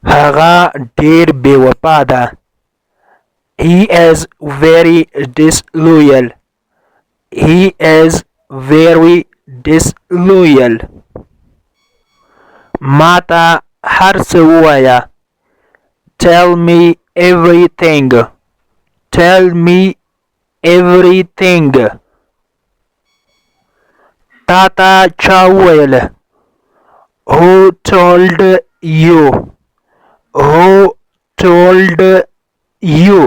هغه ډیر بې وفا ده. He is very disloyal. He is very disloyal. ماته هر څه ووایه. Tell me everything. Tell me everything. تا ته چا وویل؟ Who told you? Who told you?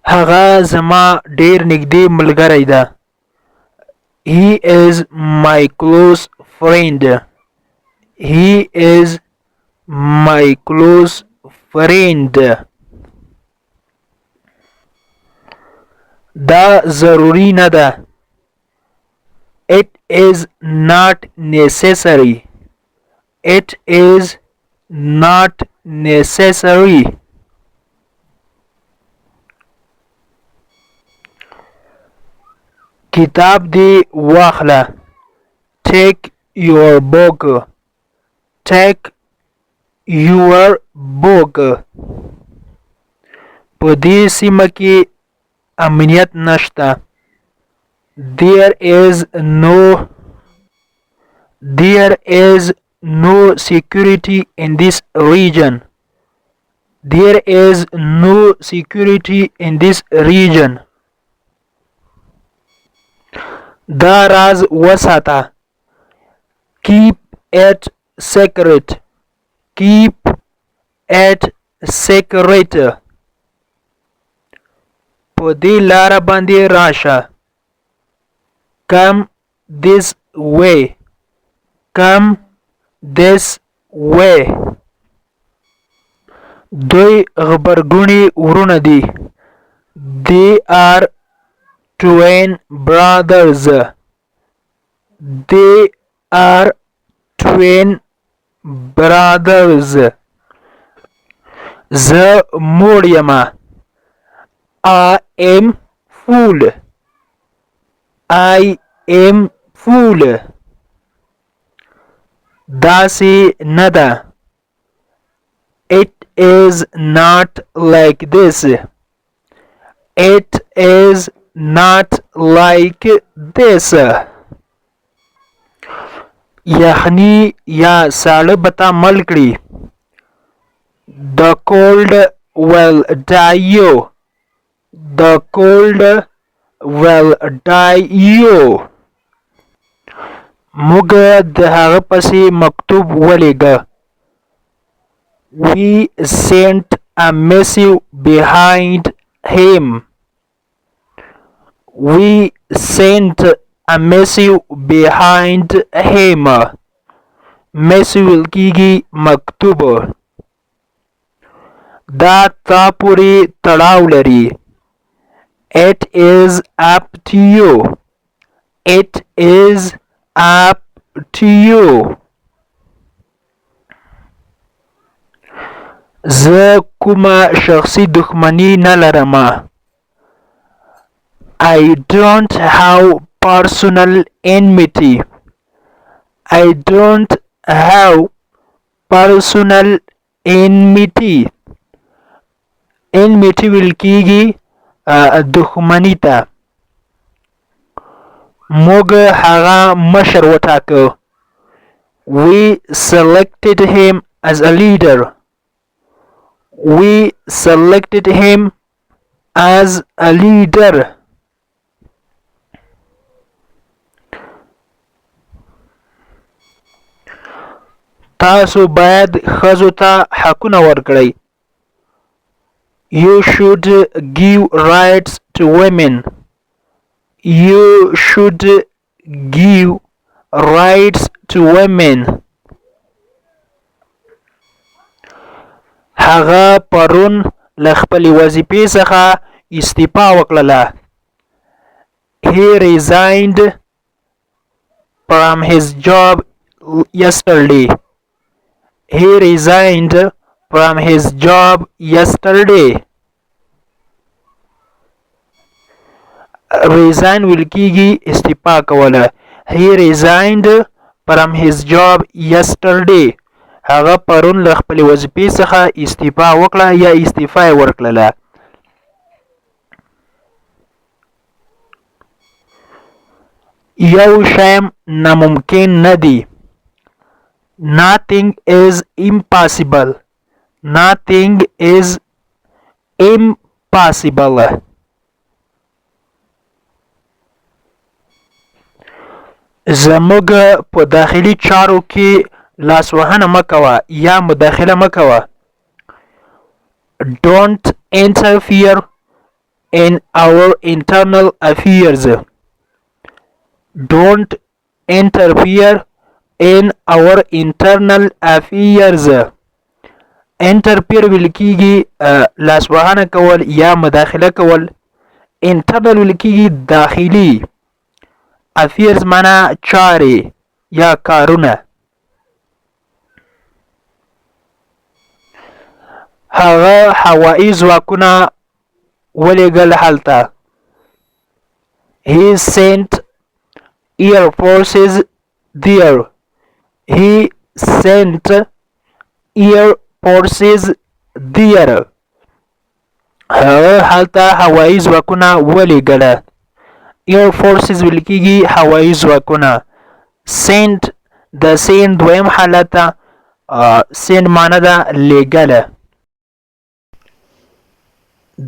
هغه زما ډیر نږدې ملګری ده. He is my close friend. He is my close friend. دا ضروری نه ده. It is not necessary. It is not necessary. کتاب دی واخله. Take your book. Take your book. په دې سیمه کې امنیت نشته. There is no security in this region. There is no security in this region. دا راز وساته. Keep it secret. Keep it secret. په دې لاره باندې راشه. Come this way. Come this way. دوی غبرګوني وروڼه دي. They are twin brothers. They are twin brothers. زه موړ یمه. I am full. I am full. داسې نه ده. It is not like this. It is not like this. یخني یا ساړه به تا مړ کړي. The cold will die you. The cold will die you. موږ د هغه پسې مکتوب ولیږه. We sent a missive behind him. We sent a missive behind him. missive کیږي مکتوب. دا تا پورې تړاو لري. It is up to you. It is up to you. زه کومه شخصي دښمني نه لرم. I don't have personal enmity. I don't have personal enmity. enmity ویل کیږي دښمنی ته. موږ هغه مشر وټاکه. We selected him as a leader. We selected him as a leader. تاسو باید ښځو ته حقونه ورکړئ. You should give rights to women. You should give rights to women. هغه پرون له خپلې وظیفې څخه استعفا وکړله. He resigned from his job yesterday. He resigned from his job yesterday. Resign ویل کیږي استعفا کوله. He resigned from his job yesterday. هغه پرون له خپلې وظیفې څخه استعفا وکړه یا استعفا یې ورکړله. یو شی ناممکن نه دی. Nothing is impossible. Nothing is impossible. زموږ په داخلي چارو کې لاسوهنه مه کوه یا مداخله مه کوه. Don't interfere in our internal affairs. Don't interfere in our internal affairs. Interfere ویل کېږي لاسوهنه کول یا مداخله کول. internal ویل کېږي داخلي. affairs معنا چارې یا کارونه. هغه هوایي ځواکونه ولېږل هلته. He sent air forces there. He sent air forces there. هغه هلته هوایي ځواکونه ولېږله. air forces ویل کېږي هوایي ځواکونه. sent د send دویم حالت ده. send معنا ده لېږله.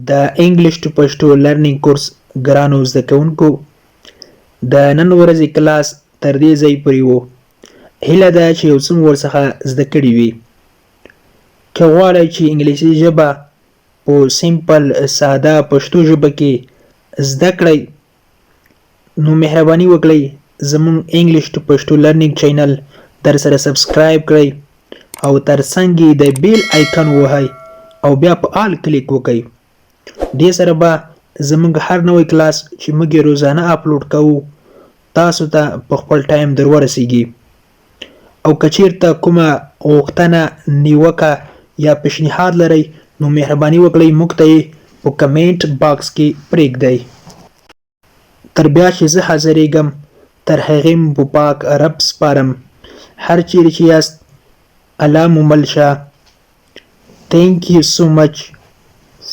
د انګلیش ټو پښتو لرنینګ کورس ګرانو زده کوونکو، د نن ورځې کلاس تر دې ځای پورې و. هیله ده چې یو څه مو ورڅخه زده کړي وي. که غواړئ چې انګلیسي ژبه په سیمپل ساده پښتو ژبه کې زده کړئ، نو مهرباني وکړئ زموږ انګلیش ټو پښتو لرنینګ چینل در سره سبسکرایب کړئ او ترڅنګ یې د بیل آیکن ووهئ او بیا په آل کلیک وکړئ. دې سره به زموږ هر نوی کلاس چې موږ یې روزانه اپلوډ کوو تاسو ته په خپل ټایم در ورسیږي. او که چیرته کومه غوښتنه، نیوکه یا پیشنهاد لرئ نو مهرباني وکړئ موږ ته یې په کمنټ باکس کې پرېږدئ. تر بیا چې زه حاضرېږم تر هغې مو په پاک رب سپارم. هر چیرې چې یاست الله مو مل شه. Thank you so much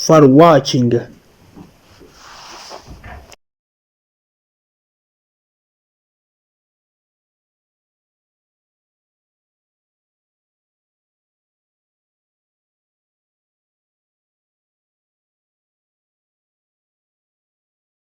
for watching.